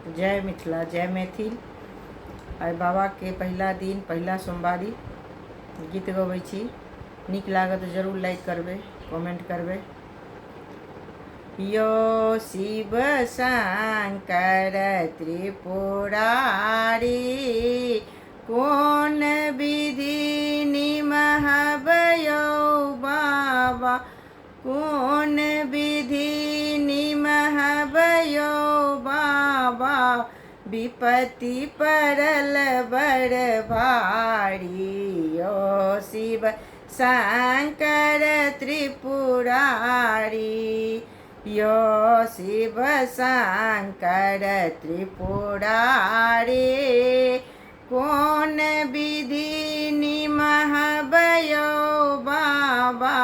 जय मिथिला जय मैथिल। आइ बाबा के पहला दिन पहला सोमवारी गीत गबै छी। नीक लागत जरूर लाइक करबे कमेंट करबे। यो शिव शंकर त्रिपुरारी कोन विधि निमहबयो बाबा, कोन विधि निमहबयो बाबा, विपत्ति परल बड़ भारी। यो शिव शंकर त्रिपुरारी, यो शिव शंकर त्रिपुरारी, कोन विधि निमहबयो बाबा,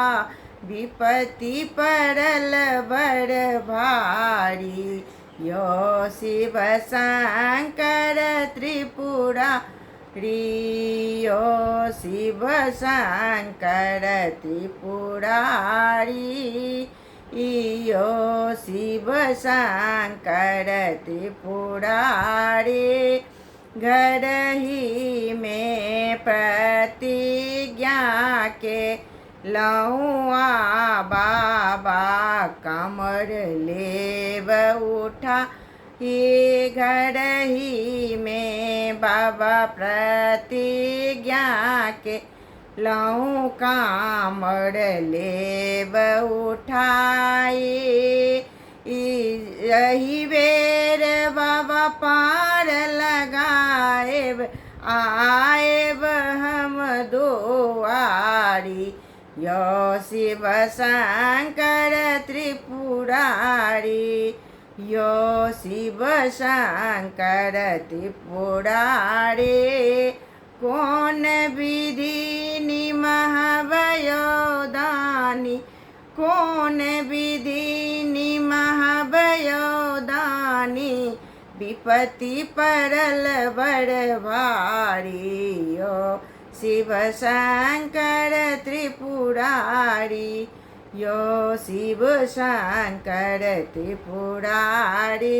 विपत्ति परल बड़ भारी। यो शिव शंकर त्रिपुरारी, यो शिव शंकर त्रिपुरारी, यो शिव शंकर त्रिपुरारी। घर ही में प्रतिज्ञा के लहुआ बाबा, कमर लेव उठा ही घर ही में बाबा प्रतिज्ञा के लहू कामर लेव उठाई। यही बेर बाबा पार लगाएब आएब हम दुआरी। यो शिव शंकर त्रिपुरारी, यो शिव शंकर त्रिपुरारी, कोन विधि निमहबयो दानी, कोन विधि निमहबयो दानी, विपत्ति परल बड़ भारी। यो शिव शंकर त्रिपुरारी, यो शिव शंकर त्रिपुरारी।